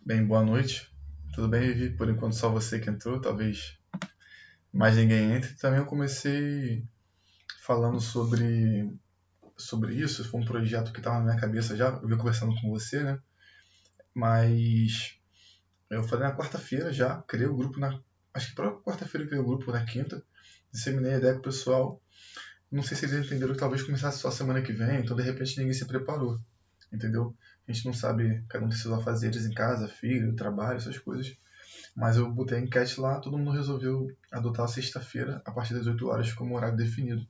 Bem, boa noite. Tudo bem, Vivi? Por enquanto só você que entrou, talvez mais ninguém entre. Também eu comecei falando sobre isso, foi um projeto que estava na minha cabeça já, eu vi conversando com você, né? Mas eu falei na quarta-feira já, criei o grupo acho que própria quarta-feira eu criei o grupo na quinta, disseminei a ideia com o pessoal. Não sei se eles entenderam que talvez começasse só semana que vem, então de repente ninguém se preparou, entendeu? A gente não sabe, cada um tem seus afazeres em casa, filho, trabalho, essas coisas. Mas eu botei a enquete lá, todo mundo resolveu adotar a sexta-feira, a partir das 8 horas, como horário definido.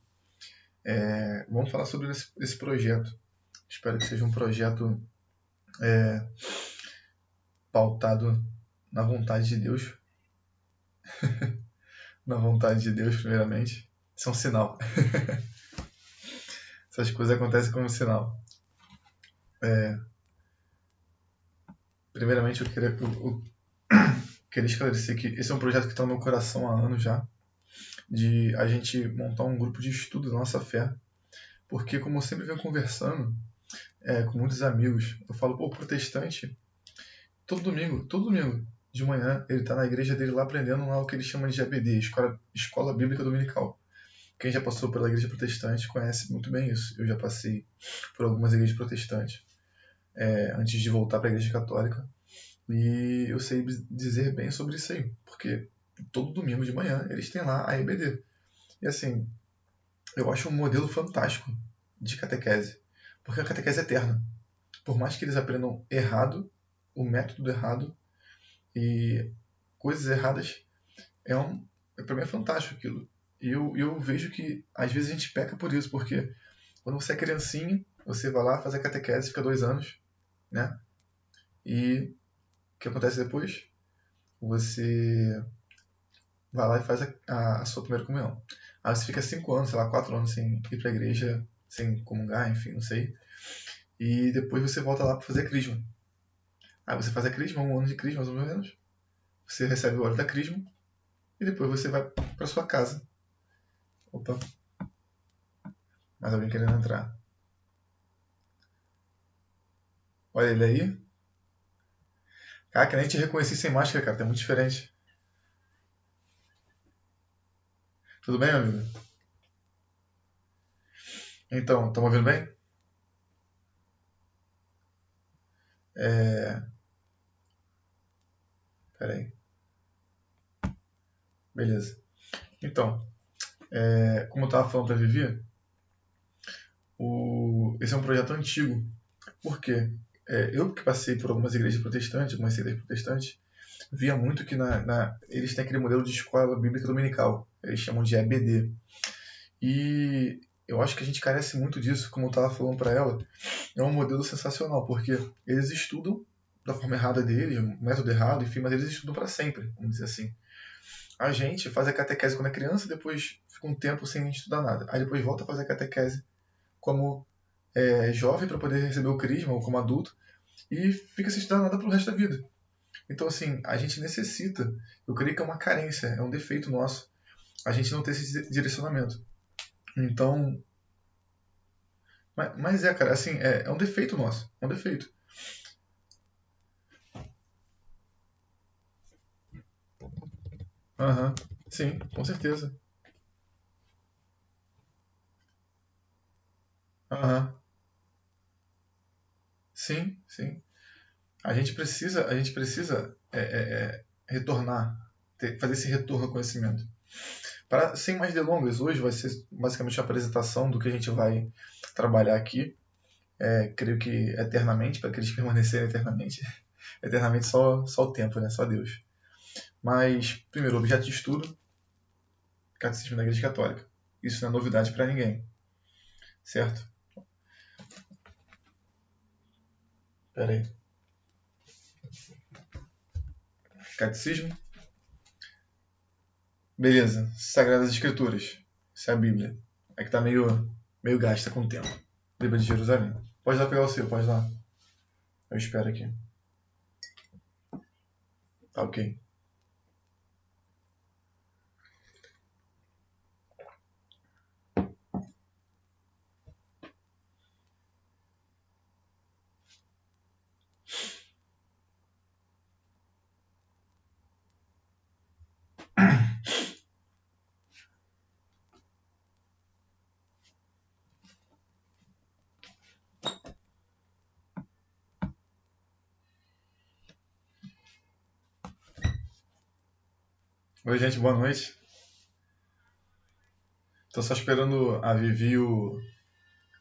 Vamos falar sobre esse projeto. Espero que seja um projeto pautado na vontade de Deus. Na vontade de Deus, primeiramente. Isso é um sinal. Essas coisas acontecem como um sinal. Primeiramente, queria esclarecer que esse é um projeto que está no meu coração há anos já, de a gente montar um grupo de estudo da nossa fé. Porque, como eu sempre venho conversando com muitos amigos, eu falo, pô, protestante, todo domingo de manhã, ele está na igreja dele lá aprendendo lá o que ele chama de EBD, Escola Bíblica Dominical. Quem já passou pela igreja protestante conhece muito bem isso. Eu já passei por algumas igrejas protestantes antes de voltar para a igreja católica. E eu sei dizer bem sobre isso aí, porque todo domingo de manhã eles têm lá a EBD. E assim, eu acho um modelo fantástico de catequese, porque a catequese é eterna. Por mais que eles aprendam errado, o método errado e coisas erradas, para mim é fantástico aquilo. E eu vejo que às vezes a gente peca por isso, porque quando você é criancinha, você vai lá, faz a catequese, fica 2 anos, né? E o que acontece depois? Você vai lá e faz a sua primeira comunhão. Aí você fica 5 anos, sei lá, 4 anos sem ir para a igreja, sem comungar, enfim, não sei. E depois você volta lá para fazer a crisma. Aí você faz a crisma, 1 ano de crisma, mais ou menos. Você recebe o óleo da crisma e depois você vai para sua casa. Opa, mais alguém querendo entrar. Olha ele aí. Cara, que nem te reconheci sem máscara, cara. Tá muito diferente. Tudo bem, meu amigo? Então, tá me ouvindo bem? É... Pera aí. Beleza. Então, como eu tava falando pra Vivi, esse é um projeto antigo. Por quê? Eu que passei por algumas igrejas protestantes, algumas seitas protestantes, via muito que eles têm aquele modelo de escola bíblica dominical. Eles chamam de EBD. E eu acho que a gente carece muito disso, como eu estava falando para ela. É um modelo sensacional, porque eles estudam da forma errada deles, um método errado, enfim, mas eles estudam para sempre, vamos dizer assim. A gente faz a catequese quando é criança, depois fica um tempo sem estudar nada. Aí depois volta a fazer a catequese como jovem para poder receber o crisma, ou como adulto, e fica sem estudar nada pro resto da vida. Então, assim, a gente necessita, eu creio que é uma carência, é um defeito nosso, a gente não ter esse direcionamento. Então, mas cara, assim, é um defeito nosso, é um defeito. Aham, sim, com certeza. Aham, sim, sim. A gente precisa retornar, fazer esse retorno ao conhecimento. Sem mais delongas, hoje vai ser basicamente a apresentação do que a gente vai trabalhar aqui. Creio que eternamente, para que eles permanecerem eternamente. Eternamente só o tempo, né? Só Deus. Mas, primeiro, objeto de estudo, Catecismo da Igreja Católica. Isso não é novidade para ninguém, certo? Pera aí. Catecismo. Beleza. Sagradas Escrituras. Isso é a Bíblia. É que tá meio gasta com o tempo. Bíblia de Jerusalém. Pode lá pegar o seu, pode lá. Eu espero aqui. Tá ok. Oi, gente, boa noite. Tô só esperando a Vivi e o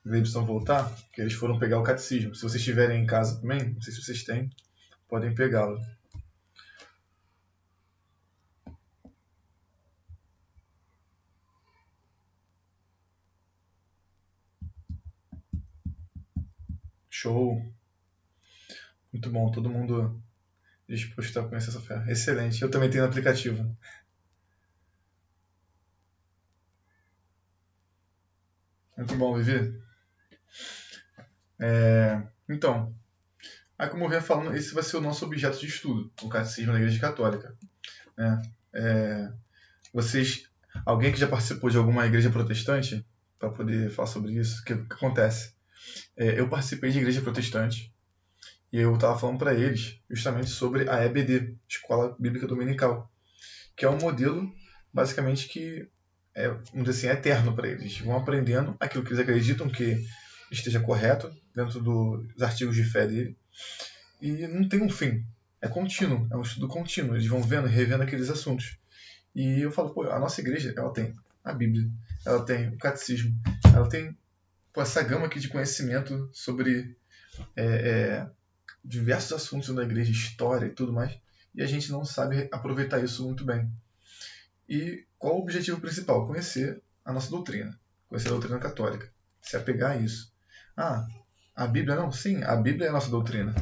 Gleibson voltar, que eles foram pegar o catecismo. Se vocês estiverem em casa também, não sei se vocês têm, podem pegá-lo. Show! Muito bom, todo mundo disposto a conhecer essa fé. Excelente. Eu também tenho no aplicativo. Muito bom, Vivi. Então, aí como eu vinha falando, esse vai ser o nosso objeto de estudo, o catecismo da Igreja Católica. Né? Vocês, alguém que já participou de alguma igreja protestante, para poder falar sobre isso, o que acontece? Eu participei de igreja protestante e eu estava falando para eles justamente sobre a EBD, Escola Bíblica Dominical, que é um modelo basicamente que vamos dizer assim, é eterno para eles. Vão aprendendo aquilo que eles acreditam que esteja correto dentro dos artigos de fé dele e não tem um fim. É contínuo, é um estudo contínuo. Eles vão vendo e revendo aqueles assuntos. E eu falo, pô, a nossa igreja, ela tem a Bíblia, ela tem o catecismo, ela tem essa gama aqui de conhecimento sobre diversos assuntos da igreja, história e tudo mais, e a gente não sabe aproveitar isso muito bem. E qual o objetivo principal? Conhecer a nossa doutrina, conhecer a doutrina católica, se apegar a isso. Ah, a Bíblia não? Sim, a Bíblia é a nossa doutrina.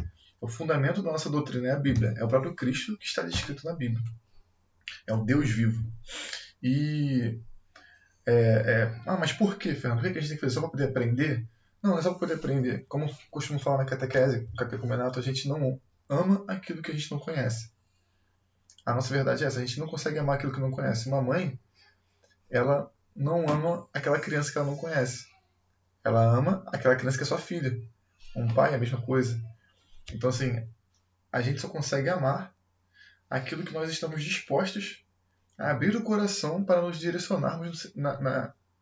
O fundamento da nossa doutrina é a Bíblia, é o próprio Cristo que está descrito na Bíblia. É o Deus vivo. E mas por que, Fernando? Por que a gente tem que fazer? Só para poder aprender? Não é só para poder aprender. Como costumo falar na catequese, no catecumenato, a gente não ama aquilo que a gente não conhece. A nossa verdade é essa, a gente não consegue amar aquilo que não conhece. Uma mãe, ela não ama aquela criança que ela não conhece. Ela ama aquela criança que é sua filha. Um pai é a mesma coisa. Então, assim, a gente só consegue amar aquilo que nós estamos dispostos a abrir o coração para nos direcionarmos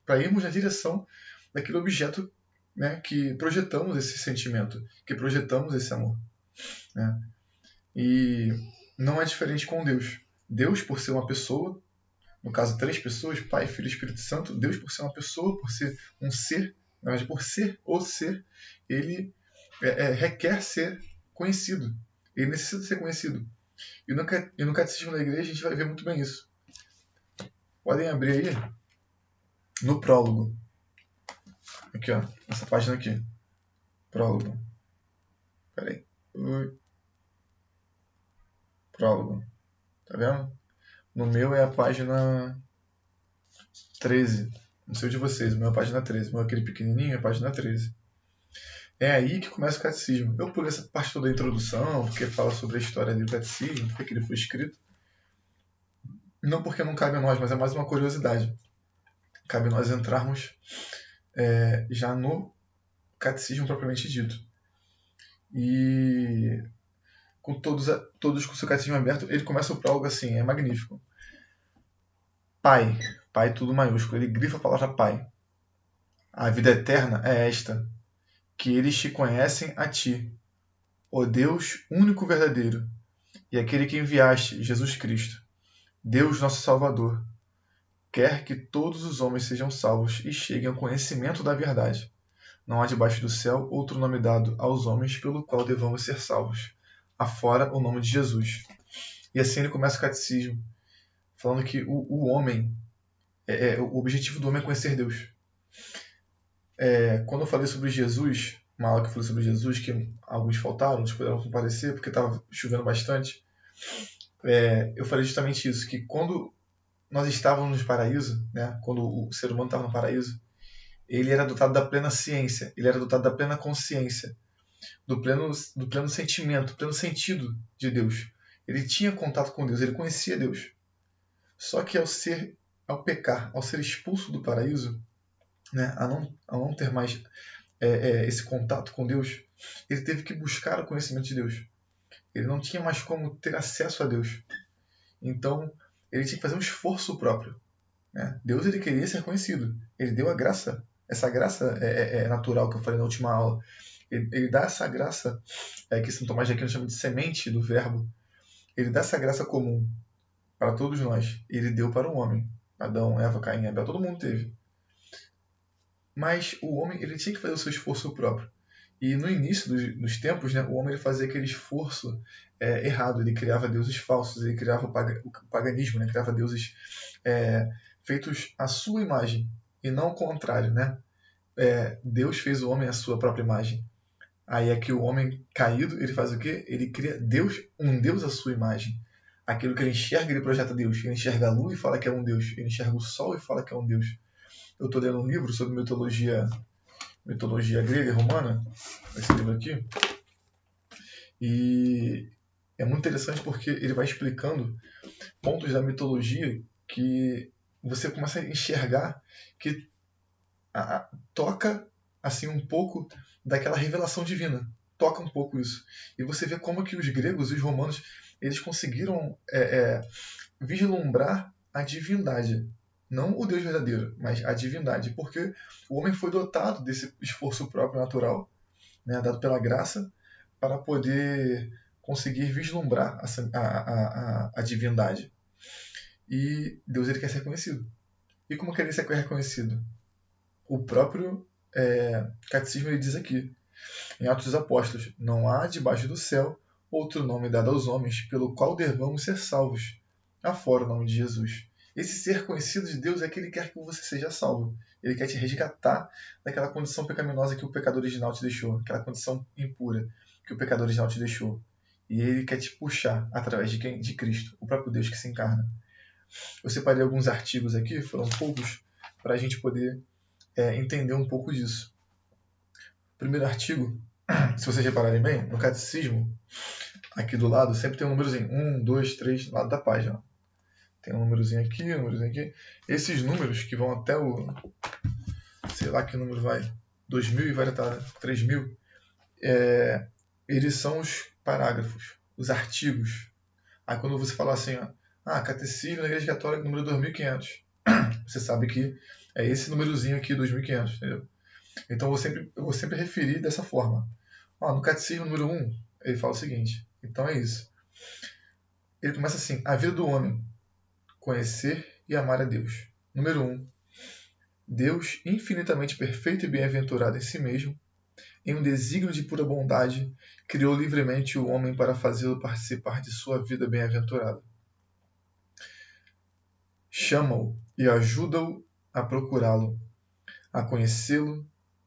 para irmos na direção daquele objeto, né, que projetamos esse sentimento, que projetamos esse amor. Né? E não é diferente com Deus. Deus, por ser uma pessoa, no caso 3 pessoas, Pai, Filho e Espírito Santo, Deus, por ser uma pessoa, por ser um ser, na verdade, por ser o ser, ele requer ser conhecido. Ele necessita ser conhecido. E no catecismo da igreja a gente vai ver muito bem isso. Podem abrir aí no prólogo. Aqui, ó. Essa página aqui. Prólogo. Peraí. Prólogo. Tá vendo? No meu é a página 13. Não sei o de vocês, o meu é a página 13. O meu é aquele pequenininho, é a página 13. É aí que começa o catecismo. Eu pulei essa parte toda da introdução, porque fala sobre a história do catecismo, porque ele foi escrito. Não porque não cabe a nós, mas é mais uma curiosidade. Cabe nós entrarmos já no catecismo propriamente dito. E com todos com o seu catecismo aberto, ele começa o prólogo assim, é magnífico. Pai, Pai tudo maiúsculo, ele grifa a palavra Pai. A vida eterna é esta, que eles te conhecem a ti, ó Deus único verdadeiro, e aquele que enviaste, Jesus Cristo, Deus nosso Salvador, quer que todos os homens sejam salvos e cheguem ao conhecimento da verdade. Não há debaixo do céu outro nome dado aos homens pelo qual devamos ser salvos, afora o nome de Jesus. E assim ele começa o catecismo, falando que o homem, o objetivo do homem é conhecer Deus. Quando eu falei sobre Jesus, uma aula que eu falei sobre Jesus, que alguns faltaram, outros puderam comparecer porque estava chovendo bastante, eu falei justamente isso, que quando nós estávamos no paraíso, né, quando o ser humano estava no paraíso, ele era dotado da plena ciência, ele era dotado da plena consciência, do pleno sentimento, do pleno sentido de Deus. Ele tinha contato com Deus, ele conhecia Deus. Só que ao pecar, ao ser expulso do paraíso, né, a não ter mais esse contato com Deus, ele teve que buscar o conhecimento de Deus. Ele não tinha mais como ter acesso a Deus. Então, ele tinha que fazer um esforço próprio. Né? Deus ele queria ser conhecido. Ele deu a graça. Essa graça é natural que eu falei na última aula. Ele dá essa graça, que São Tomás de Aquino chama de semente do verbo. Ele dá essa graça comum. para todos nós. Ele deu para o homem. Adão, Eva, Caim, Abel, todo mundo teve. Mas o homem ele tinha que fazer o seu esforço próprio. E no início dos tempos, né, o homem ele fazia aquele esforço errado. Ele criava deuses falsos, ele criava o paganismo, né, criava deuses feitos à sua imagem e não o contrário, né? Deus fez o homem à sua própria imagem. Aí é que o homem caído, ele faz o quê? Ele cria um Deus à sua imagem. Aquilo que ele enxerga, ele projeta Deus. Ele enxerga a lua e fala que é um Deus. Ele enxerga o sol e fala que é um Deus. Eu estou lendo um livro sobre mitologia grega e romana, esse livro aqui, e é muito interessante porque ele vai explicando pontos da mitologia que você começa a enxergar que toca assim um pouco daquela revelação divina, toca um pouco isso, e você vê como que os gregos e os romanos eles conseguiram vislumbrar a divindade. Não o Deus verdadeiro, mas a divindade, porque o homem foi dotado desse esforço próprio natural, né, dado pela graça, para poder conseguir vislumbrar a divindade. E Deus ele quer ser reconhecido. E como que ele quer ser reconhecido? O próprio catecismo ele diz aqui, em Atos dos Apóstolos, não há debaixo do céu outro nome dado aos homens pelo qual devamos ser salvos, afora o nome de Jesus. Esse ser conhecido de Deus é que ele quer que você seja salvo. Ele quer te resgatar daquela condição pecaminosa que o pecado original te deixou, aquela condição impura que o pecado original te deixou. E ele quer te puxar através de quem? De Cristo, o próprio Deus que se encarna. Eu separei alguns artigos aqui, foram poucos, para a gente poder entender um pouco disso. O primeiro artigo, se vocês repararem bem, no catecismo, aqui do lado, sempre tem um númerozinho. 1, 2, 3, do lado da página. Tem um númerozinho aqui, um númerozinho aqui. Esses números que vão até o... sei lá que número vai. 2000 e vai até 3000. Eles são os parágrafos, os artigos. Aí quando você fala assim, catecismo da Igreja Católica número 2500. Você sabe que é esse númerozinho aqui, 2500, entendeu? Então eu vou sempre referir dessa forma. No catecismo número 1, ele fala o seguinte. Então é isso. Ele começa assim, a vida do homem. Conhecer e amar a Deus. Número 1. Deus, infinitamente perfeito e bem-aventurado em si mesmo, em um desígnio de pura bondade, criou livremente o homem para fazê-lo participar de sua vida bem-aventurada. Chama-o e ajuda-o a procurá-lo, a conhecê-lo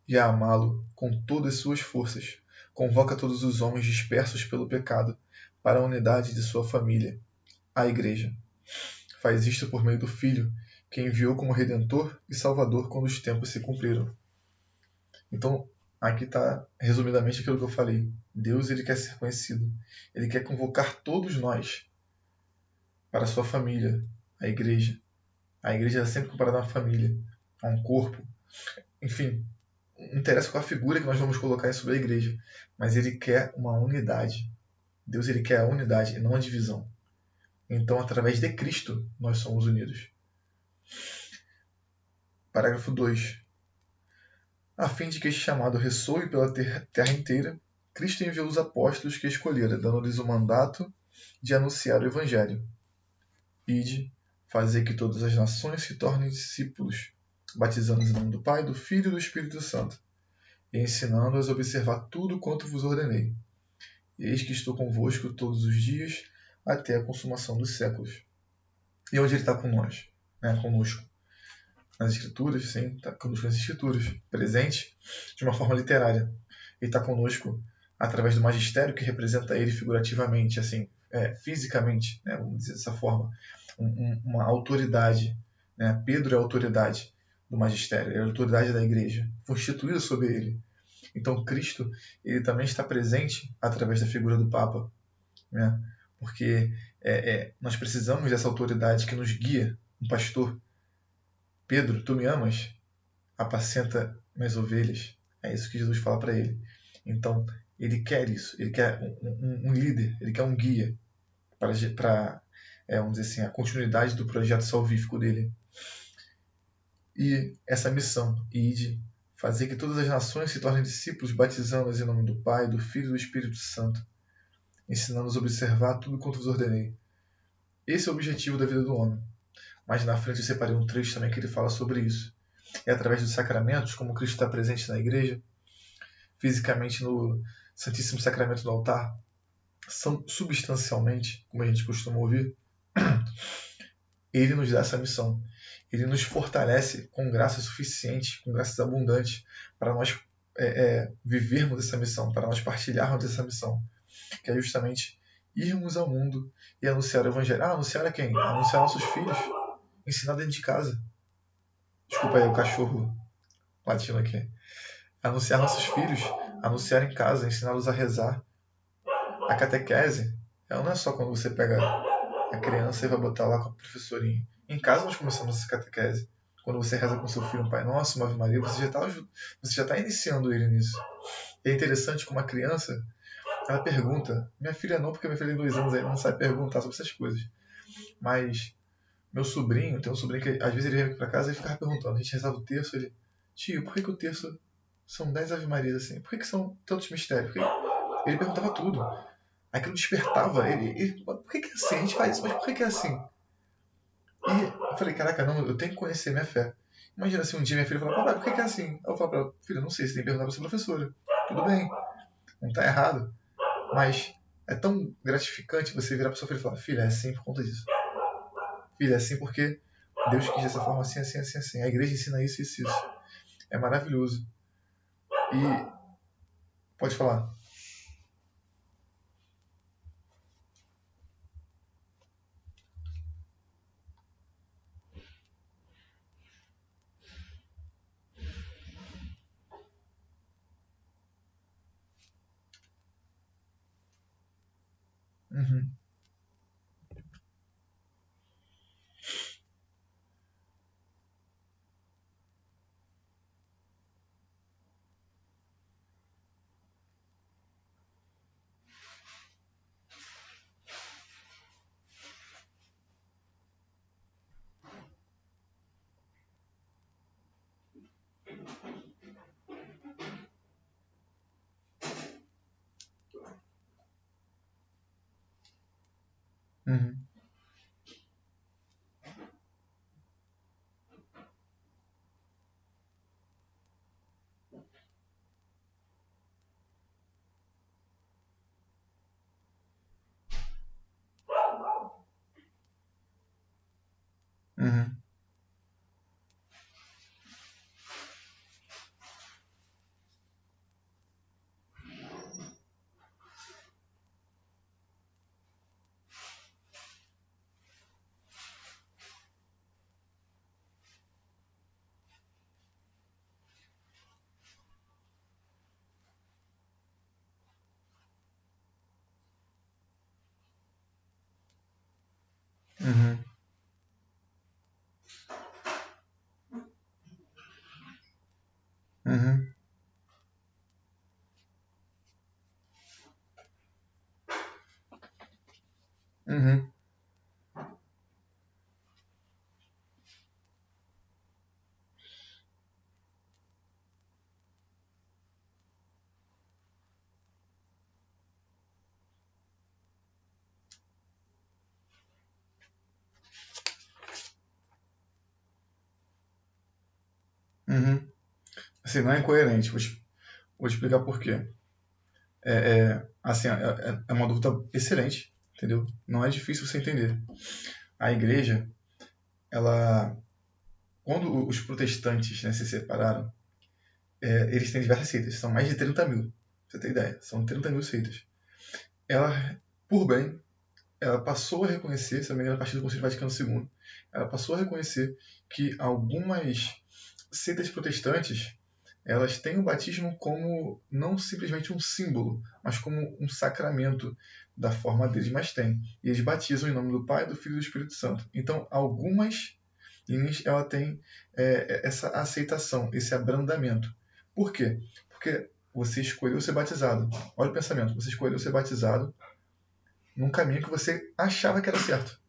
e a amá-lo com todas as suas forças. Convoca todos os homens dispersos pelo pecado para a unidade de sua família, a Igreja. Faz isto por meio do Filho, que enviou como Redentor e Salvador quando os tempos se cumpriram. Então, aqui está resumidamente aquilo que eu falei. Deus ele quer ser conhecido. Ele quer convocar todos nós para a sua família, a Igreja. A Igreja é sempre comparada a uma família, a um corpo. Enfim, não interessa qual a figura que nós vamos colocar sobre a Igreja, mas ele quer uma unidade. Deus ele quer a unidade e não a divisão. Então, através de Cristo, nós somos unidos. Parágrafo 2. A fim de que este chamado ressoe pela terra inteira, Cristo enviou os apóstolos que escolhera, dando-lhes o mandato de anunciar o Evangelho. Ide, fazer que todas as nações se tornem discípulos, batizando-os em nome do Pai, do Filho e do Espírito Santo, e ensinando-os a observar tudo quanto vos ordenei. Eis que estou convosco todos os dias, até a consumação dos séculos. E onde ele está com nós? Conosco. Nas Escrituras, sim, está conosco nas Escrituras, presente de uma forma literária. Ele está conosco através do magistério que representa ele figurativamente, assim, fisicamente, vamos dizer dessa forma, uma autoridade. Pedro é a autoridade do magistério, é a autoridade da igreja, foi instituído sobre ele. Então Cristo ele também está presente através da figura do Papa, porque nós precisamos dessa autoridade que nos guia, um pastor. Pedro, tu me amas? Apacenta minhas ovelhas. É isso que Jesus fala para ele. Então, ele quer isso. Ele quer um líder, ele quer um guia para vamos dizer assim, a continuidade do projeto salvífico dele. E essa missão, ide, fazer que todas as nações se tornem discípulos, batizando-as em nome do Pai, do Filho e do Espírito Santo, ensinando-os a observar tudo quanto vos ordenei. Esse é o objetivo da vida do homem. Mas na frente eu separei um trecho também que ele fala sobre isso. É através dos sacramentos, como Cristo está presente na igreja, fisicamente no Santíssimo Sacramento do altar, substancialmente, como a gente costuma ouvir, ele nos dá essa missão. Ele nos fortalece com graça suficiente, com graças abundantes, para nós vivermos essa missão, para nós partilharmos essa missão, que é justamente irmos ao mundo e anunciar o Evangelho. Anunciar a quem? Anunciar nossos filhos, ensinar dentro de casa. Desculpa aí o cachorro latindo aqui. Anunciar nossos filhos, anunciar em casa, ensiná-los a rezar. A catequese, ela não é só quando você pega a criança e vai botar lá com o professorinho. Em casa nós começamos essa catequese. Quando você reza com seu filho um Pai Nosso, uma Ave Maria, você já está iniciando ele nisso. E é interessante como a criança, ela pergunta. Minha filha não, porque minha filha tem 2 anos, aí não sabe perguntar sobre essas coisas. Mas meu sobrinho, tem um sobrinho que às vezes ele vem aqui para casa e ficava perguntando. A gente rezava o terço, ele... Tio, por que o terço são 10 Ave Marias assim? Por que são tantos mistérios? Ele perguntava tudo. Aquilo despertava ele. Por que é assim? A gente faz isso, mas por que é assim? E eu falei, caraca, não, eu tenho que conhecer minha fé. Imagina se um dia minha filha falar, papai, por que é assim? Eu falo pra ela, filha, não sei, você tem que perguntar pra sua professora. Tudo bem, não tá errado. Mas é tão gratificante você virar pra sua filha e falar, filha, é assim por conta disso. Filha, é assim porque Deus quis dessa forma, assim, assim, assim, assim. A igreja ensina isso, isso, isso. É maravilhoso. E pode falar. Uhum, uhum, uhum, uhum, uhum, uhum, uhum. Assim, não é incoerente. Vou te explicar por quê. Assim, é uma dúvida excelente, entendeu? Não é difícil você entender. A igreja, ela, quando os protestantes, né, se separaram, eles têm diversas seitas, são mais de 30 mil, pra você ter ideia, são 30 mil seitas. Ela, por bem, ela passou a reconhecer, se não me engano, a partir do Concílio Vaticano II, ela passou a reconhecer que algumas seitas protestantes, elas têm o batismo como não simplesmente um símbolo, mas como um sacramento da forma deles, mas tem. E eles batizam em nome do Pai, do Filho e do Espírito Santo. Então, algumas linhas ela tem essa aceitação, esse abrandamento. Por quê? Porque você escolheu ser batizado. Olha o pensamento, você escolheu ser batizado num caminho que você achava que era certo.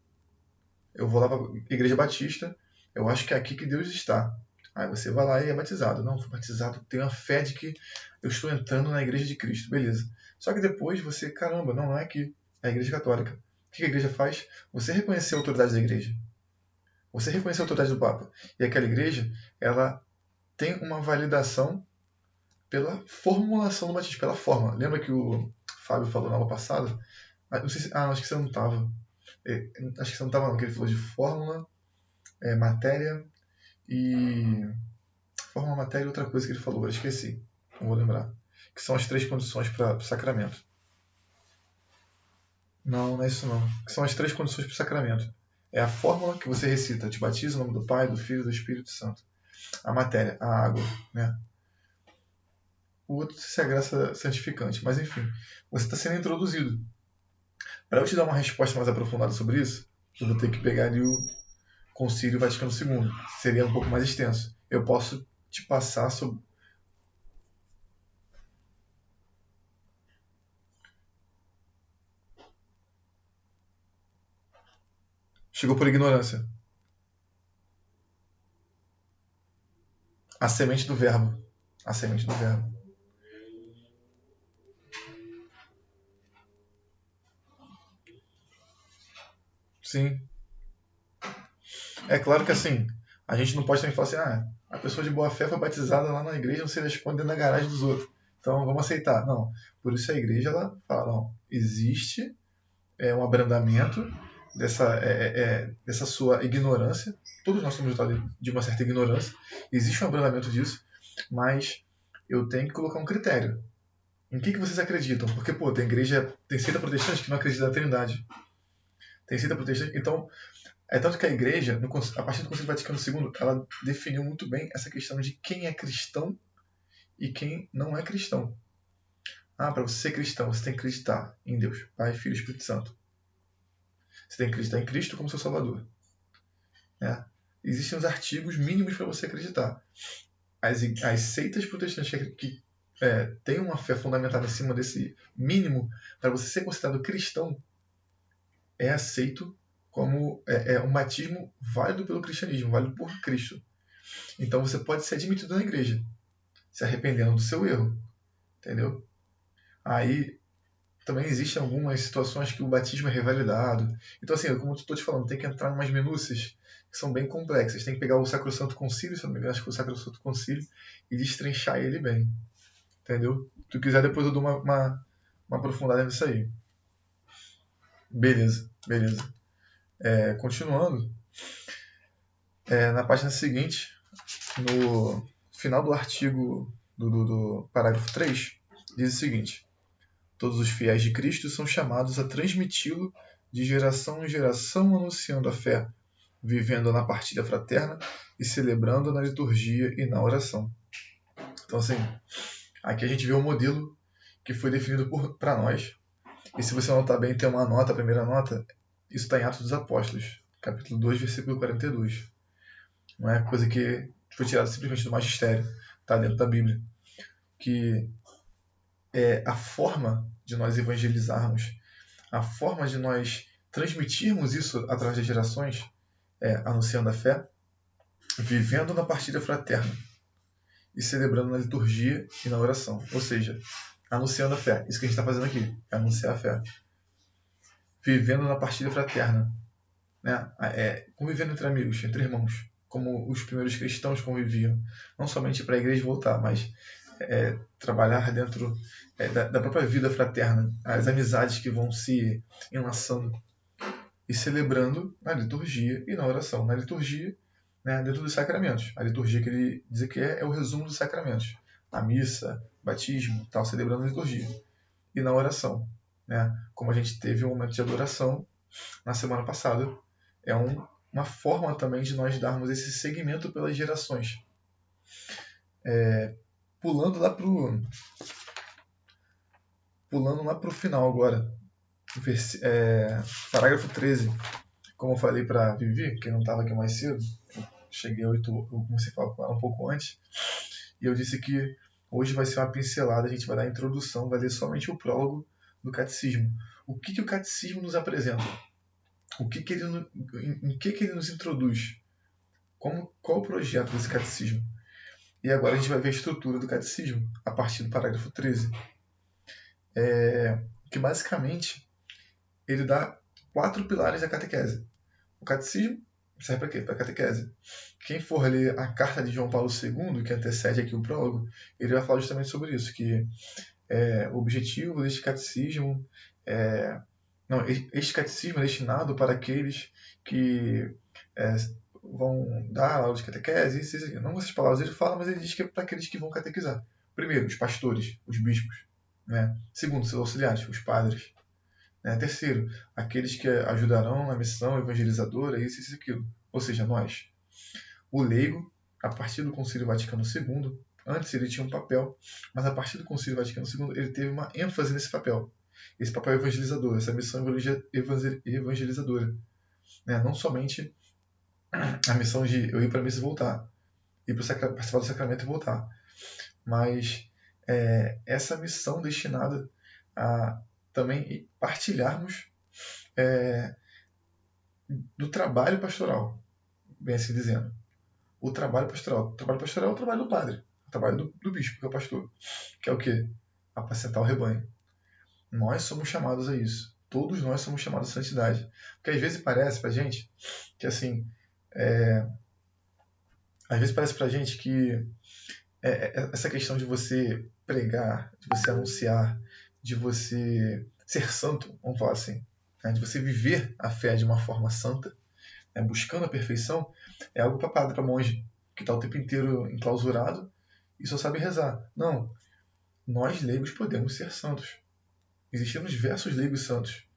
Eu vou lá para a igreja batista, eu acho que é aqui que Deus está. Aí você vai lá e é batizado. Não, fui batizado, tenho a fé de que eu estou entrando na igreja de Cristo. Beleza. Só que depois você, caramba, não é aqui, é a igreja católica. O que a igreja faz? Você reconhecer a autoridade da igreja. Você reconhecer a autoridade do Papa. E aquela igreja, ela tem uma validação pela formulação do batismo, pela forma. Lembra que o Fábio falou na aula passada? Não sei se, acho que você não estava. Acho que você não estava não, que ele falou de fórmula, matéria e... Fórmula, matéria e outra coisa que ele falou, eu esqueci. Não vou lembrar. Que são as 3 condições para o sacramento. Não, não é isso não. Que são as 3 condições para o sacramento. É a fórmula que você recita. Te batiza em nome do Pai, do Filho e do Espírito Santo. A matéria, a água, né? O outro se é a graça santificante. Mas enfim, você está sendo introduzido. Para eu te dar uma resposta mais aprofundada sobre isso, eu vou ter que pegar ali o Concílio Vaticano II. Seria um pouco mais extenso. Eu posso te passar sobre... Chegou por ignorância. A semente do verbo. A semente do verbo. Sim. É claro que assim, a gente não pode também falar assim, a pessoa de boa fé foi batizada lá na igreja, não se responde dentro da garagem dos outros. Então vamos aceitar. Não. Por isso a igreja ela fala, não, existe um abrandamento dessa sua ignorância. Todos nós somos dotados de uma certa ignorância. Existe um abrandamento disso, mas eu tenho que colocar um critério. Em que vocês acreditam? Porque, tem igreja, tem seita protestante que não acredita na Trindade. Tem seita protestante, então é tanto que a igreja, a partir do Concílio Vaticano II, ela definiu muito bem essa questão de quem é cristão e quem não é cristão. Para você ser cristão, você tem que acreditar em Deus, Pai, Filho e Espírito Santo. Você tem que acreditar em Cristo como seu Salvador. Né? Existem os artigos mínimos para você acreditar. As seitas protestantes que têm uma fé fundamentada em cima desse mínimo, para você ser considerado cristão, é aceito como um batismo válido pelo cristianismo, válido por Cristo. Então você pode ser admitido na igreja, se arrependendo do seu erro. Entendeu? Aí também existem algumas situações que o batismo é revalidado. Então, assim, como eu estou te falando, tem que entrar em umas minúcias que são bem complexas. Tem que pegar o Sacrosanto Concílio, se eu não me engano, acho que foi o Sacrosanto Concílio, e destrinchar ele bem. Entendeu? Se tu quiser, depois eu dou uma aprofundada nisso aí. Beleza. Continuando, na página seguinte, no final do artigo do parágrafo 3, diz o seguinte: todos os fiéis de Cristo são chamados a transmiti-lo de geração em geração, anunciando a fé, vivendo na partilha fraterna e celebrando na liturgia e na oração. Então, assim, aqui a gente vê o modelo que foi definido para nós. E se você notar bem, tem uma nota, a primeira nota, isso está em Atos dos Apóstolos, capítulo 2, versículo 42. Não é coisa que foi tirada simplesmente do magistério, está dentro da Bíblia. Que a forma de nós evangelizarmos, a forma de nós transmitirmos isso através das gerações, anunciando a fé, vivendo na partilha fraterna e celebrando na liturgia e na oração. Ou seja, anunciando a fé. Isso que a gente está fazendo aqui, é anunciar a fé. Vivendo na partilha fraterna. Né? Convivendo entre amigos, entre irmãos, como os primeiros cristãos conviviam. Não somente para a igreja voltar, mas trabalhar dentro da própria vida fraterna, as amizades que vão se enlaçando e celebrando na liturgia e na oração. Na liturgia, né, dentro dos sacramentos. A liturgia que ele diz que é o resumo dos sacramentos. A missa, batismo, tal, celebrando a liturgia. E na oração, né, como a gente teve um momento de adoração na semana passada, é uma forma também de nós darmos esse segmento pelas gerações. Pulando lá pro final agora, parágrafo 13. Como eu falei para Vivi, que não estava aqui mais cedo, eu cheguei eu comecei a falar com ela um pouco antes, e eu disse que hoje vai ser uma pincelada, a gente vai dar a introdução, vai ler somente o prólogo do catecismo. O que o catecismo nos apresenta? Em que ele nos introduz? Qual o projeto desse catecismo? E agora a gente vai ver a estrutura do catecismo, a partir do parágrafo 13. Que basicamente ele dá 4 pilares da catequese. O catecismo serve para quê? Para catequese. Quem for ler a carta de João Paulo II, que antecede aqui o prólogo, ele vai falar justamente sobre isso, que o objetivo deste catecismo este catecismo é destinado para aqueles que vão dar aula de catequese, isso, não essas palavras ele fala, mas ele diz que é para aqueles que vão catequizar. Primeiro, os pastores, os bispos. Né? Segundo, seus auxiliares, os padres. Né? Terceiro, aqueles que ajudarão na missão evangelizadora, isso e aquilo. Ou seja, nós. O leigo, a partir do Concílio Vaticano II, antes ele tinha um papel, mas a partir do Concílio Vaticano II ele teve uma ênfase nesse papel. Esse papel evangelizador, essa missão evangelizadora. Né? Não somente a missão de eu ir para a missa e voltar, ir para participar do sacramento e voltar, mas essa missão destinada a também partilharmos do trabalho pastoral, bem assim dizendo. O trabalho pastoral. O trabalho pastoral é o trabalho do padre, o trabalho do bispo, que é o pastor, que é o quê? Apacentar o rebanho. Nós somos chamados a isso. Todos nós somos chamados a santidade. Porque às vezes parece pra gente que assim, às vezes parece pra gente que essa questão de você pregar, de você anunciar, de você ser santo, vamos falar assim, né? De você viver a fé de uma forma santa, né? Buscando a perfeição, é algo para padre, para monge, que está o tempo inteiro enclausurado e só sabe rezar. Não, nós leigos podemos ser santos. Existiram diversos leigos santos,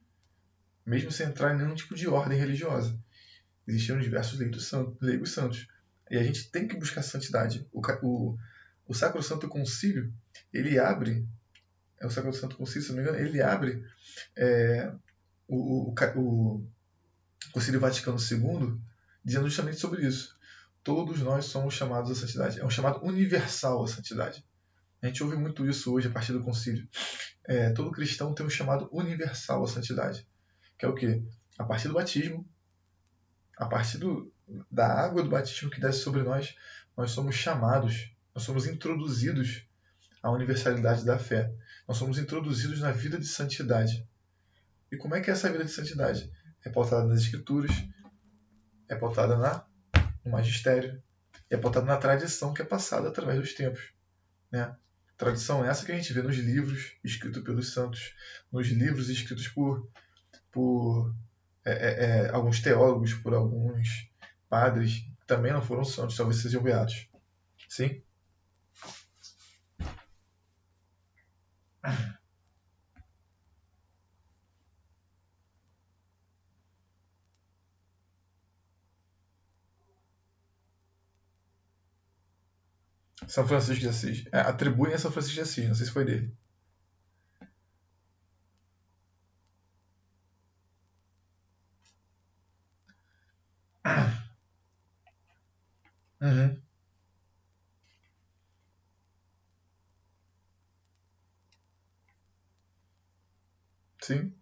mesmo sem entrar em nenhum tipo de ordem religiosa. Existiram diversos leigos santos. E a gente tem que buscar santidade. O Sacro Santo Concílio, ele abre, o Sacro Santo Concílio, se não me engano, ele abre o Concílio Vaticano II dizendo justamente sobre isso. Todos nós somos chamados à santidade. É um chamado universal à santidade. A gente ouve muito isso hoje a partir do concílio. Todo cristão tem um chamado universal à santidade. Que é o quê? A partir do batismo, a partir da água do batismo que desce sobre nós, nós somos chamados, nós somos introduzidos à universalidade da fé. Nós somos introduzidos na vida de santidade. E como é que é essa vida de santidade? É pautada nas Escrituras, é pautada no magistério, e é pautada na tradição que é passada através dos tempos. Né? Tradição essa que a gente vê nos livros escritos pelos santos, nos livros escritos por alguns teólogos, por alguns padres, que também não foram santos, talvez sejam beatos. Sim? São Francisco de Assis. Atribuem a São Francisco de Assis, não sei se foi dele. Uhum. Sim.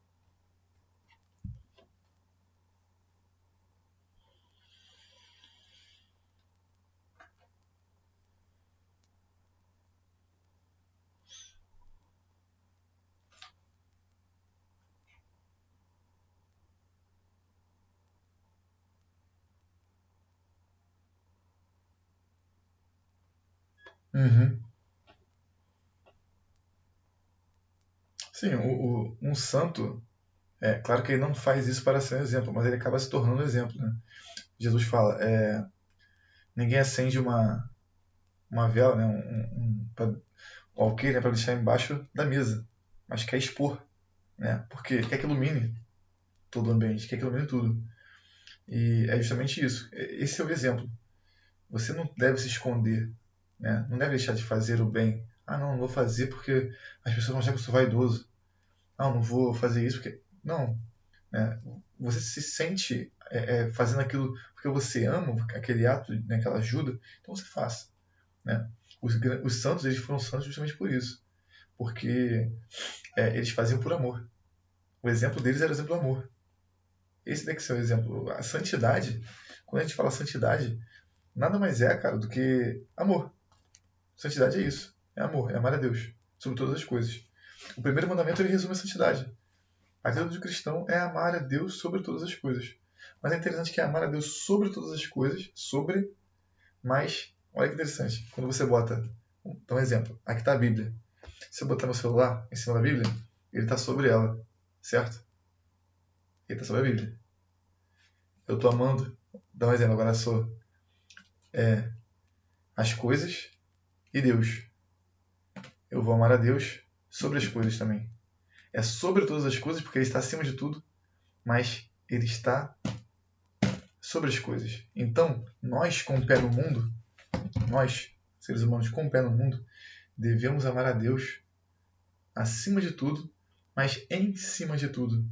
Uhum. Sim, um santo, claro que ele não faz isso para ser um exemplo, mas ele acaba se tornando um exemplo. Né? Jesus fala, ninguém acende uma vela, né, um alqueire, né, para deixar embaixo da mesa, mas quer expor, né, porque quer que ilumine todo o ambiente, quer que ilumine tudo. E é justamente isso. Esse é o exemplo. Você não deve se esconder, né? Não deve deixar de fazer o bem. Ah, não vou fazer porque as pessoas vão achar que eu sou vaidoso. Ah, não vou fazer isso porque... Não. Né? Você se sente fazendo aquilo porque você ama aquele ato, né, aquela ajuda, então você faça. Né? Os santos, eles foram santos justamente por isso. Porque eles faziam por amor. O exemplo deles era o exemplo do amor. Esse tem que ser o exemplo. A santidade, quando a gente fala santidade, nada mais é, cara, do que amor. Santidade é isso. É amor, é amar a Deus sobre todas as coisas. O primeiro mandamento ele resume a santidade. A atitude do cristão é amar a Deus sobre todas as coisas. Mas é interessante que é amar a Deus sobre todas as coisas, mas, olha que interessante, quando você bota, então um exemplo, aqui está a Bíblia. Se eu botar meu celular em cima da Bíblia, ele está sobre ela, certo? Ele está sobre a Bíblia. Eu estou amando, dá um exemplo, agora sou as coisas e Deus. Eu vou amar a Deus sobre as coisas também. É sobre todas as coisas, porque Ele está acima de tudo, mas Ele está sobre as coisas. Então, nós com o pé no mundo, nós, seres humanos com o pé no mundo, devemos amar a Deus acima de tudo, mas em cima de tudo,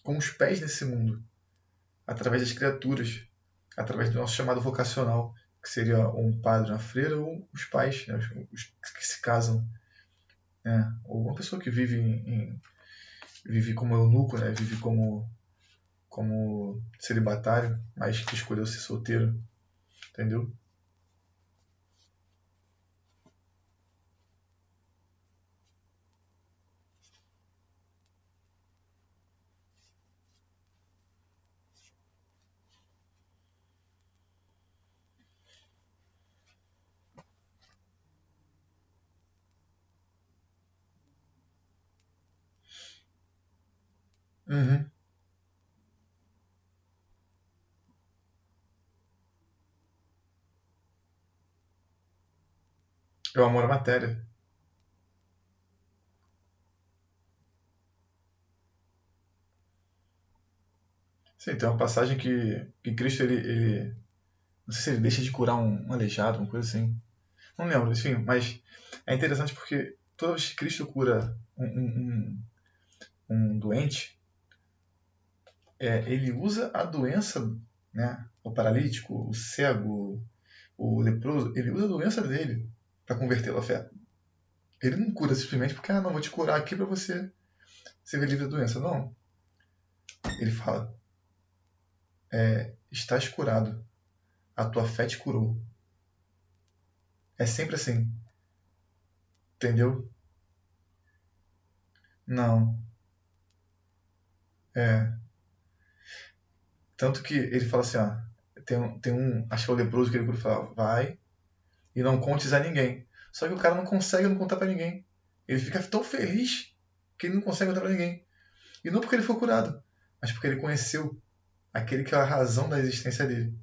com os pés nesse mundo, através das criaturas, através do nosso chamado vocacional, que seria um padre, uma freira, ou os pais, né, os que se casam, né, ou uma pessoa que vive como eunuco, né, vive como celibatário, mas que escolheu ser solteiro, entendeu? Uhum. É o amor à matéria. Sim, tem uma passagem que Cristo, não sei se ele deixa de curar um aleijado, uma coisa assim. Não lembro, enfim, mas é interessante porque toda vez que Cristo cura um doente, ele usa a doença, né? O paralítico, o cego, o leproso, ele usa a doença dele para convertê-lo à fé. Ele não cura simplesmente porque, não, vou te curar aqui para você ser livre da doença. Não. Ele fala, estás curado, a tua fé te curou. É sempre assim, entendeu? Não. É. Tanto que ele fala assim, ó, acho que é o leproso que ele cura e fala, vai e não contes a ninguém. Só que o cara não consegue não contar para ninguém. Ele fica tão feliz que ele não consegue contar para ninguém. E não porque ele foi curado, mas porque ele conheceu aquele que é a razão da existência dele,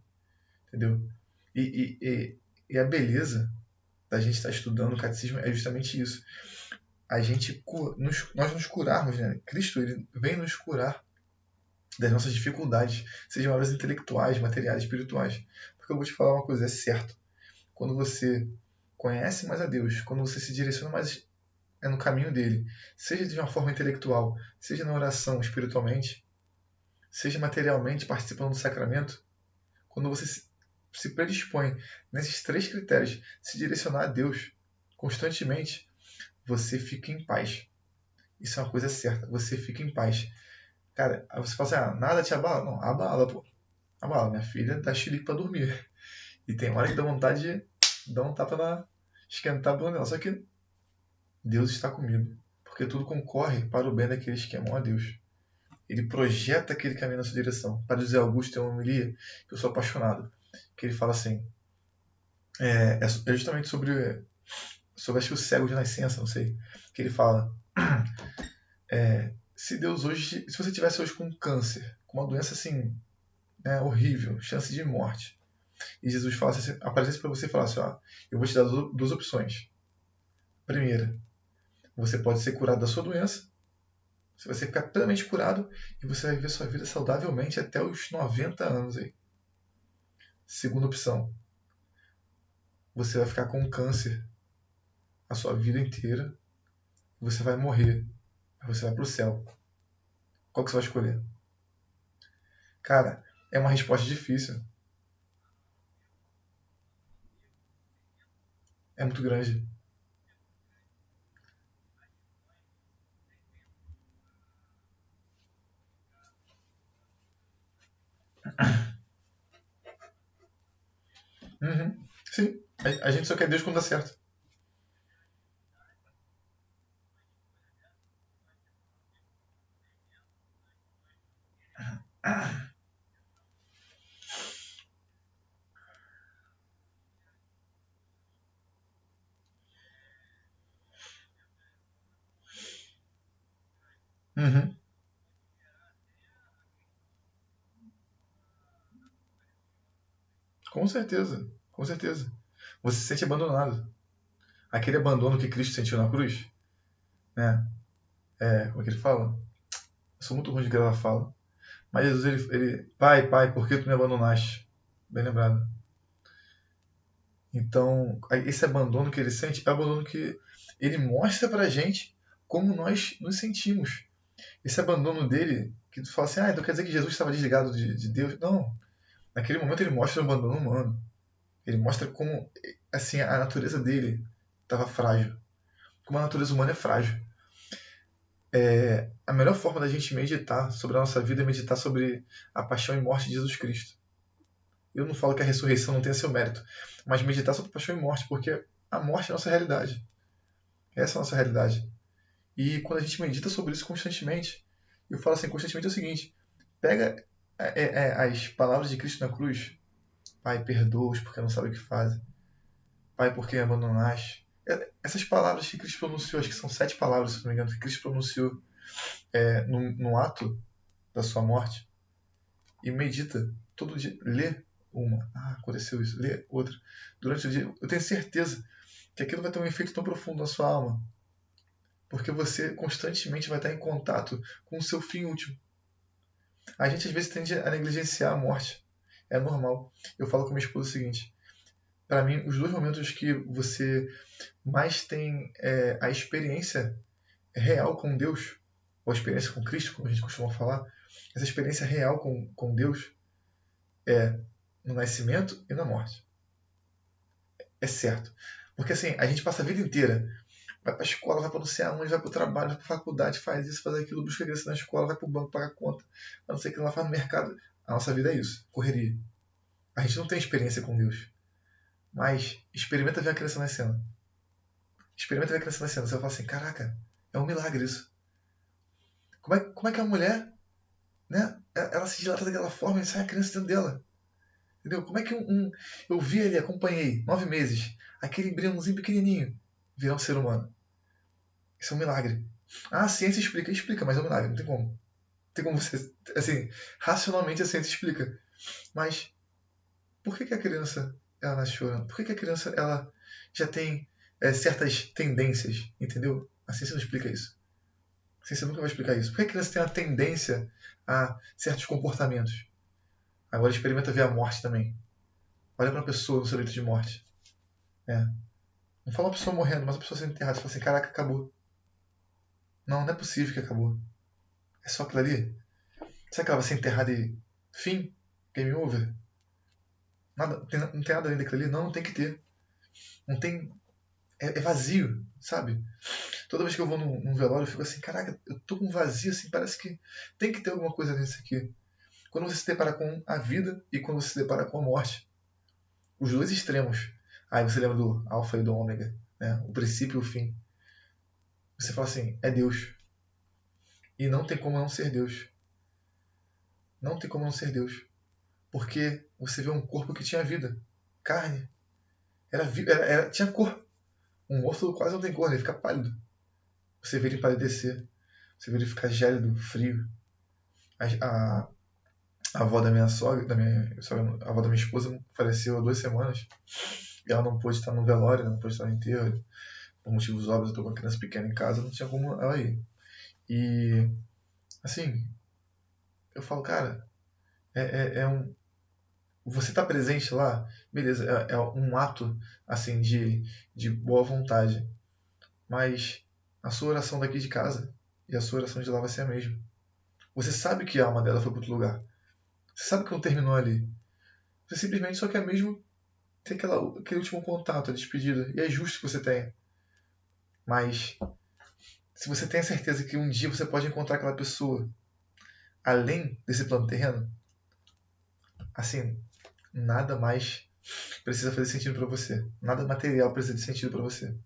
entendeu? E a beleza da gente estar estudando o catecismo é justamente isso. A gente, nós nos curarmos, né? Cristo ele vem nos curar das nossas dificuldades, sejam elas intelectuais, materiais, espirituais. Porque eu vou te falar uma coisa, é certo. Quando você conhece mais a Deus, quando você se direciona mais no caminho dele, seja de uma forma intelectual, seja na oração espiritualmente, seja materialmente participando do sacramento, quando você se predispõe nesses três critérios, se direcionar a Deus constantemente, você fica em paz. Isso é uma coisa certa, você fica em paz. Cara, aí você fala assim, nada te abala? Não, abala, pô. Abala, minha filha dá xilique pra dormir. E tem hora que dá vontade de dar um tapa esquentar a bunda dela. Só que Deus está comigo. Porque tudo concorre para o bem daqueles que amam a Deus. Ele projeta aquele caminho na sua direção. Para José Augusto tem uma homilia que eu sou apaixonado. Que ele fala assim, é justamente sobre acho que o cego de nascença, não sei. Que ele fala, se Deus hoje, se você tivesse hoje com câncer, com uma doença assim, né, horrível, chance de morte, e Jesus falasse assim, aparecesse para você e falasse, eu vou te dar duas opções. Primeira, você pode ser curado da sua doença, você vai ficar plenamente curado e você vai viver sua vida saudavelmente até os 90 anos aí. Segunda opção, você vai ficar com câncer a sua vida inteira, você vai morrer, você vai para o céu. Qual que você vai escolher? Cara, é uma resposta difícil, é muito grande. Uhum. Sim, a gente só quer Deus quando dá certo. Uhum. Com certeza, com certeza. Você se sente abandonado. Aquele abandono que Cristo sentiu na cruz, né? Como é que ele fala? Eu sou muito ruim de gravar fala. Mas Jesus, Pai, Pai, por que tu me abandonaste? Bem lembrado. Então, esse abandono que ele sente é o abandono que ele mostra pra gente como nós nos sentimos. Esse abandono dele, que tu fala assim, então quer dizer que Jesus estava desligado de Deus? Não. Naquele momento ele mostra o abandono humano. Ele mostra como, assim, a natureza dele estava frágil. Como a natureza humana é frágil. A melhor forma da gente meditar sobre a nossa vida é meditar sobre a paixão e morte de Jesus Cristo. Eu não falo que a ressurreição não tenha seu mérito, mas meditar sobre paixão e morte, porque a morte é a nossa realidade. Essa é a nossa realidade. E quando a gente medita sobre isso constantemente, eu falo assim, constantemente é o seguinte, pega as palavras de Cristo na cruz, Pai, perdoa-os porque não sabem o que fazem, Pai, por que me abandonaste? Essas palavras que Cristo pronunciou, acho que são 7 palavras, se não me engano, que Cristo pronunciou no ato da sua morte, e medita todo dia, lê uma, aconteceu isso, lê outra, durante o dia, eu tenho certeza que aquilo vai ter um efeito tão profundo na sua alma, porque você constantemente vai estar em contato com o seu fim último. A gente às vezes tende a negligenciar a morte, é normal. Eu falo com minha esposa o seguinte, para mim, os 2 momentos que você mais tem a experiência real com Deus, ou a experiência com Cristo, como a gente costuma falar, essa experiência real com Deus é no nascimento e na morte. É certo. Porque assim, a gente passa a vida inteira, vai para a escola, vai para não sei aonde, vai para o trabalho, vai para a faculdade, faz isso, faz aquilo, busca criança na escola, vai para o banco, paga conta, não sei o que ela faz no mercado. A nossa vida é isso, correria. A gente não tem experiência com Deus. Mas experimenta ver a criança nascendo. Experimenta ver a criança nascendo. Você vai falar assim, caraca, é um milagre isso. Como é que a mulher, né, ela se dilata daquela forma e sai a criança dentro dela? Entendeu? Como é que eu vi ali, acompanhei, 9 meses, aquele embriãozinho pequenininho virar um ser humano? Isso é um milagre. A ciência explica, explica, mas é um milagre, não tem como. Não tem como você, assim, racionalmente a ciência explica. Mas por que a criança ela nasce chorando? Por que a criança ela já tem certas tendências, entendeu? A ciência não explica isso. A ciência nunca vai explicar isso. Por que a criança tem uma tendência a certos comportamentos? Agora experimenta ver a morte também. Olha para uma pessoa no seu leito de morte. Não fala uma pessoa morrendo, mas uma pessoa sendo enterrada. Você fala assim, caraca, acabou. Não, não é possível que acabou. É só aquilo ali? Será que ela vai ser enterrada e fim? Game over? Nada, não tem nada além daquilo ali? Não, não tem que ter. Não tem. É vazio, sabe? Toda vez que eu vou num velório, eu fico assim, caraca, eu tô com um vazio, assim, parece que tem que ter alguma coisa nisso aqui. Quando você se depara com a vida e quando você se depara com a morte, os 2 extremos. Aí você lembra do alfa e do ômega, né? O princípio e o fim. Você fala assim, é Deus. E não tem como não ser Deus. Não tem como não ser Deus. Porque você vê um corpo que tinha vida, carne, tinha cor. Um morto quase não tem cor, ele fica pálido. Você vê ele palidecer, você vê ele ficar gélido, frio. A, a avó a avó da minha esposa faleceu há 2 semanas e ela não pôde estar no velório, não pôde estar no enterro. Por motivos óbvios, eu tô com uma criança pequena em casa, não tinha como ela ir. E, assim, eu falo, cara, é um. Você tá presente lá, beleza, é um ato, assim, de boa vontade. Mas a sua oração daqui de casa e a sua oração de lá vai ser a mesma. Você sabe que a alma dela foi para outro lugar. Você sabe que não terminou ali. Você simplesmente só quer mesmo ter aquele último contato, a despedida. E é justo que você tenha. Mas se você tem a certeza que um dia você pode encontrar aquela pessoa além desse plano terreno, assim, nada mais precisa fazer sentido para você. Nada material precisa de sentido para você.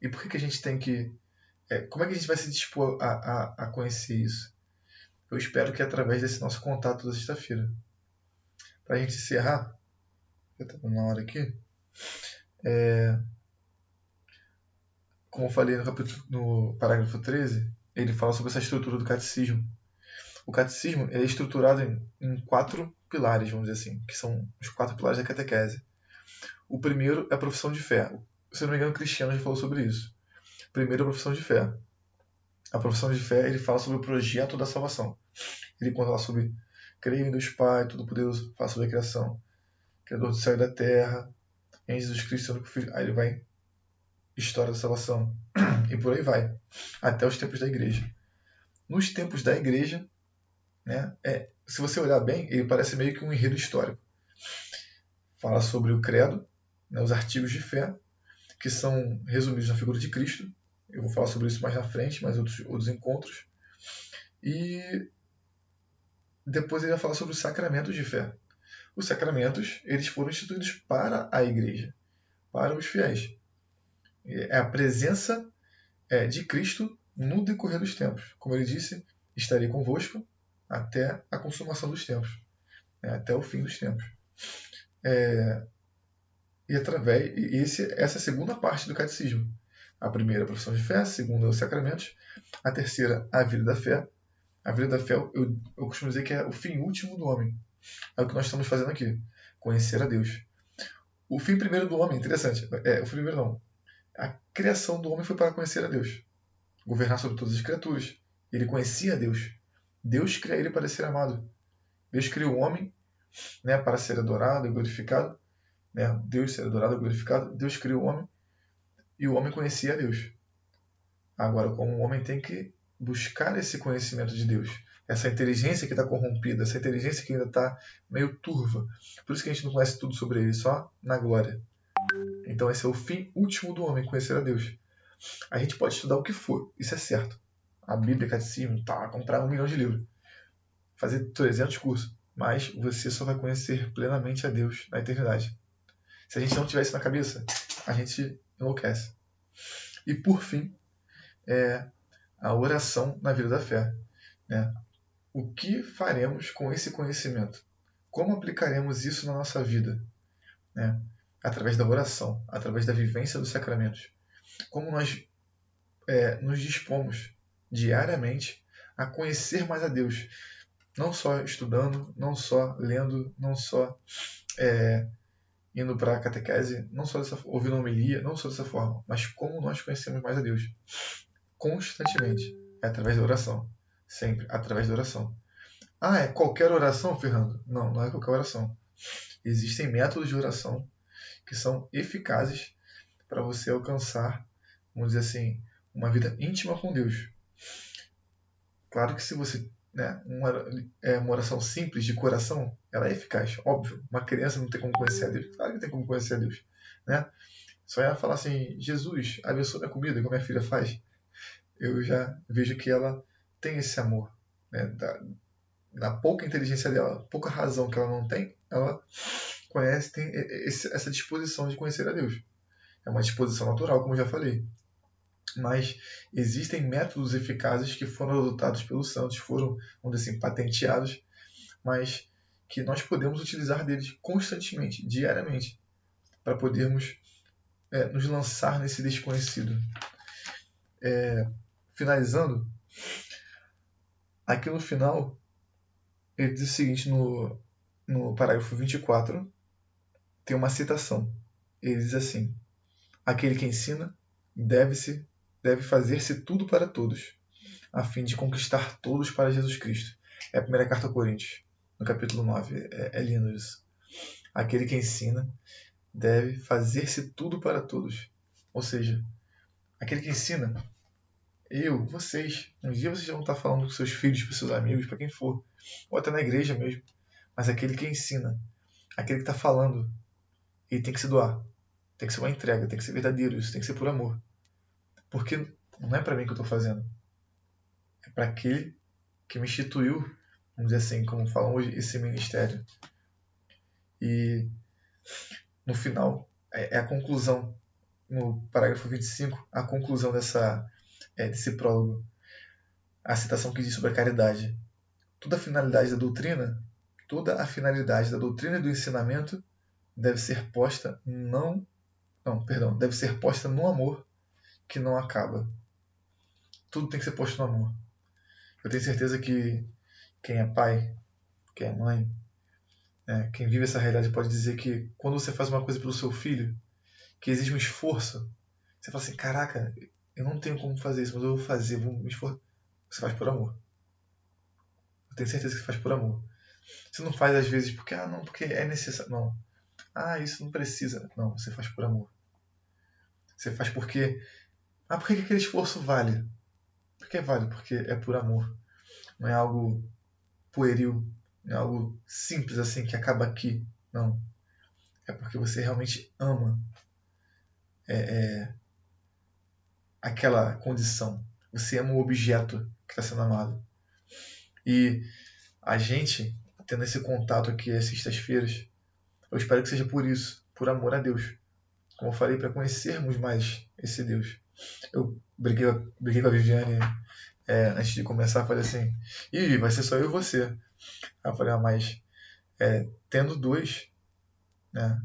E por que a gente tem que. Como é que a gente vai se dispor a conhecer isso? Eu espero que através desse nosso contato da sexta-feira. Para a gente encerrar, já está na hora aqui, como eu falei no parágrafo 13, ele fala sobre essa estrutura do catecismo. O catecismo é estruturado em 4 pilares, vamos dizer assim, que são os 4 pilares da catequese. O primeiro é a profissão de fé. Se não me engano, o Cristiano já falou sobre isso. Primeiro, a profissão de fé. A profissão de fé, ele fala sobre o projeto da salvação. Ele fala sobre creio em Deus Pai, Todo-Poderoso, fala sobre a criação, Criador do céu e da terra, em Jesus Cristo, único Filho. Aí ele vai, história da salvação, e por aí vai, até os tempos da igreja. Nos tempos da igreja, né, se você olhar bem, ele parece meio que um enredo histórico. Fala sobre o credo, né, os artigos de fé, que são resumidos na figura de Cristo. Eu vou falar sobre isso mais na frente, mais outros encontros. E depois ele vai falar sobre os sacramentos de fé. Os sacramentos, eles foram instituídos para a igreja, para os fiéis. É a presença de Cristo no decorrer dos tempos. Como ele disse, estarei convosco até a consumação dos tempos, até o fim dos tempos. Essa é a segunda parte do catecismo. A primeira, a profissão de fé. A segunda, os sacramentos. A terceira, a vida da fé. A vida da fé, eu costumo dizer que é o fim último do homem. É o que nós estamos fazendo aqui. Conhecer a Deus. O fim primeiro do homem, interessante. O fim primeiro não. A criação do homem foi para conhecer a Deus. Governar sobre todas as criaturas. Ele conhecia a Deus. Deus cria ele para ser amado. Deus criou o homem, né, para ser adorado e glorificado. Né? Deus ser adorado e glorificado. Deus criou o homem e o homem conhecia a Deus. Agora, como o homem tem que buscar esse conhecimento de Deus, essa inteligência que está corrompida, essa inteligência que ainda está meio turva. Por isso que a gente não conhece tudo sobre ele, só na glória. Então esse é o fim último do homem, conhecer a Deus. A gente pode estudar o que for, isso é certo. A Bíblia, catecismo, comprar 1 milhão de livros. Fazer 300 cursos. Mas você só vai conhecer plenamente a Deus na eternidade. Se a gente não tiver isso na cabeça, a gente enlouquece. E por fim, a oração na vida da fé. Né? O que faremos com esse conhecimento? Como aplicaremos isso na nossa vida? Né? Através da oração, através da vivência dos sacramentos. Como nós nos dispomos diariamente a conhecer mais a Deus. Não só estudando, não só lendo, não só indo para a catequese, não só ouvindo homilia, não só dessa forma, mas como nós conhecemos mais a Deus. Constantemente. É através da oração. Sempre através da oração. É qualquer oração, Fernando? Não, não é qualquer oração. Existem métodos de oração que são eficazes para você alcançar, vamos dizer assim, uma vida íntima com Deus. Claro que se você, uma oração simples de coração, ela é eficaz, óbvio. Uma criança não tem como conhecer a Deus. Claro que tem como conhecer a Deus. Né? Só ela falar assim, Jesus, abençoa minha comida, como minha filha faz. Eu já vejo que ela tem esse amor. Né? Na pouca inteligência dela, pouca razão que ela não tem, ela conhece, tem essa disposição de conhecer a Deus. É uma disposição natural, como eu já falei. Mas existem métodos eficazes que foram adotados pelos santos, foram, vamos dizer assim, patenteados, mas que nós podemos utilizar deles constantemente, diariamente, para podermos nos lançar nesse desconhecido. Finalizando, aqui no final, ele diz o seguinte, no parágrafo 24, tem uma citação. Ele diz assim: aquele que ensina deve fazer-se tudo para todos, a fim de conquistar todos para Jesus Cristo. É a primeira carta a Coríntios, no capítulo 9. É lindo isso. Aquele que ensina deve fazer-se tudo para todos. Ou seja, aquele que ensina, vocês, um dia vocês vão estar falando com seus filhos, para seus amigos, para quem for, ou até na igreja mesmo, mas aquele que ensina, aquele que está falando, ele tem que se doar, tem que ser uma entrega, tem que ser verdadeiro, isso tem que ser por amor. Porque não é para mim que eu estou fazendo, é para aquele que me instituiu, vamos dizer assim, como falam hoje, esse ministério. E no final, é a conclusão, no parágrafo 25, a conclusão desse prólogo, a citação que diz sobre a caridade. toda a finalidade da doutrina e do ensinamento deve ser posta deve ser posta no amor que não acaba. Tudo tem que ser posto no amor. Eu tenho certeza que quem é pai, quem é mãe, né, quem vive essa realidade pode dizer que quando você faz uma coisa pelo seu filho, que exige um esforço, você fala assim, caraca, eu não tenho como fazer isso, mas eu vou fazer, vou me esforçar. Você faz por amor. Eu tenho certeza que você faz por amor. Você não faz às vezes porque é necessário. Não. Isso não precisa. Não, você faz por amor. Você faz porque... por que aquele esforço vale? Porque vale, porque é por amor. Não é algo pueril, não é algo simples assim que acaba aqui. Não. É porque você realmente ama aquela condição. Você ama o objeto que está sendo amado. E a gente, tendo esse contato aqui às sextas-feiras, eu espero que seja por isso, por amor a Deus. Como eu falei, para conhecermos mais esse Deus. Eu briguei com a Viviane antes de começar, falei assim, vai ser só eu e você. Aí eu falei, mas tendo dois, né,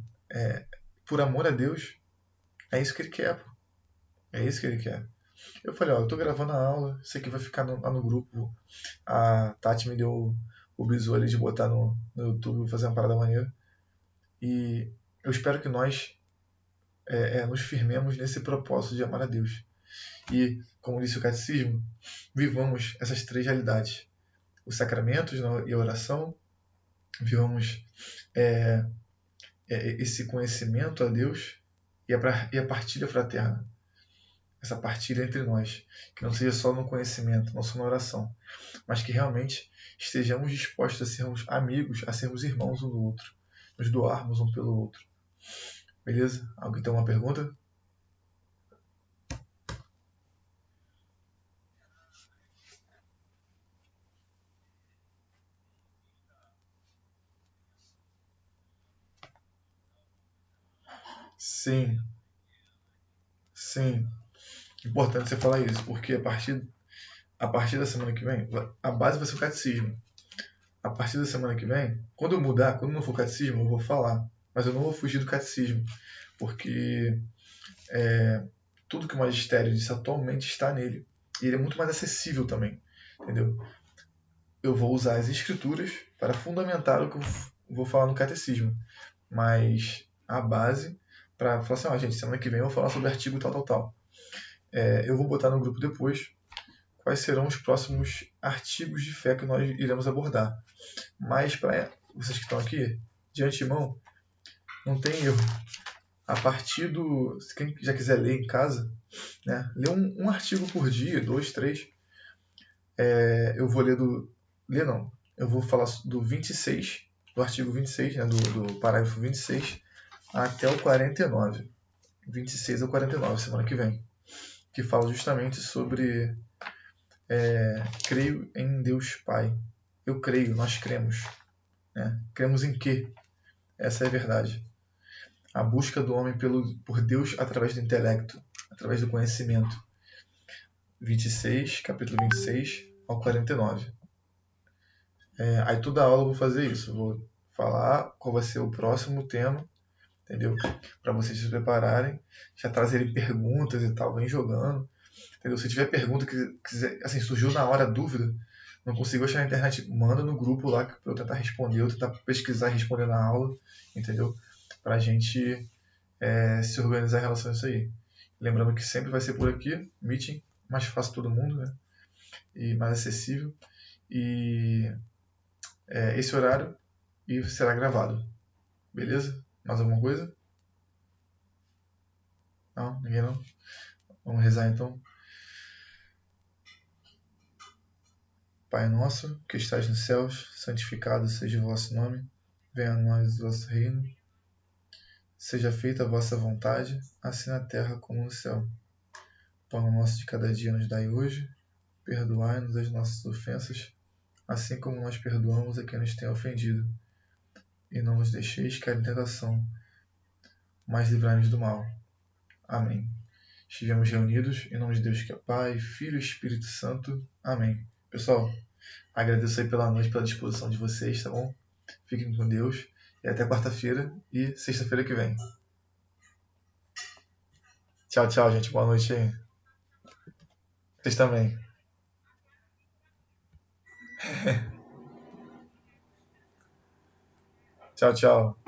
por amor a Deus, é isso que ele quer, pô. É isso que ele quer. Eu falei, eu tô gravando a aula, isso aqui vai ficar lá no grupo. A Tati me deu o bizu ali de botar no YouTube, fazer uma parada maneira. E eu espero que nós nos firmemos nesse propósito de amar a Deus. E, como disse o Catecismo, vivamos essas três realidades. Os sacramentos e a oração, vivamos esse conhecimento a Deus e a partilha fraterna. Essa partilha entre nós, que não seja só no conhecimento, não só na oração, mas que realmente estejamos dispostos a sermos amigos, a sermos irmãos um do outro, nos doarmos um pelo outro. Beleza? Alguém tem uma pergunta? Sim, sim. Importante você falar isso, porque a partir da semana que vem, a base vai ser o catecismo. A partir da semana que vem, quando eu mudar, quando não for catecismo, eu vou falar. Mas eu não vou fugir do catecismo, porque tudo que o magistério diz atualmente está nele. E ele é muito mais acessível também, entendeu? Eu vou usar as escrituras para fundamentar o que eu vou falar no catecismo. Mas a base, para falar assim, gente, semana que vem eu vou falar sobre artigo tal, tal, tal. Eu vou botar no grupo depois quais serão os próximos artigos de fé que nós iremos abordar. Mas para vocês que estão aqui, de antemão, não tem erro. A partir do... Se quem já quiser ler em casa, né, lê um artigo por dia, 2, 3. Eu vou ler Ler não. Eu vou falar do 26, do artigo 26, né, do parágrafo 26, até o 49. 26 ao 49, semana que vem. Que fala justamente sobre creio em Deus Pai. Eu creio, nós cremos. Né? Cremos em quê? Essa é a verdade. A busca do homem por Deus através do intelecto, através do conhecimento. 26, capítulo 26 ao 49. Aí toda aula eu vou fazer isso. Eu vou falar qual vai ser o próximo tema, entendeu? Para vocês se prepararem, já trazerem perguntas e tal, vem jogando. Entendeu? Se tiver pergunta que quiser, assim, surgiu na hora dúvida, não consigo achar na internet, manda no grupo lá para eu tentar responder, eu tentar pesquisar e responder na aula, entendeu? Para a gente se organizar em relação a isso aí. Lembrando que sempre vai ser por aqui, meeting, mais fácil todo mundo, né? E mais acessível. E esse horário e será gravado. Beleza? Mais alguma coisa? Não? Ninguém não? Vamos rezar então. Pai nosso, que estais nos céus, santificado seja o vosso nome. Venha a nós o vosso reino. Seja feita a vossa vontade, assim na terra como no céu. O pão nosso de cada dia nos dai hoje. Perdoai-nos as nossas ofensas, assim como nós perdoamos a quem nos tem ofendido. E não nos deixeis cair em tentação, mas livrai-nos do mal. Amém. Estivemos reunidos em nome de Deus que é Pai, Filho e Espírito Santo. Amém. Pessoal, Agradeço aí pela noite, pela disposição de vocês, tá bom? Fiquem com Deus. E até quarta-feira e sexta-feira que vem. Tchau, tchau, gente. Boa noite aí. Vocês também. Tchau, tchau.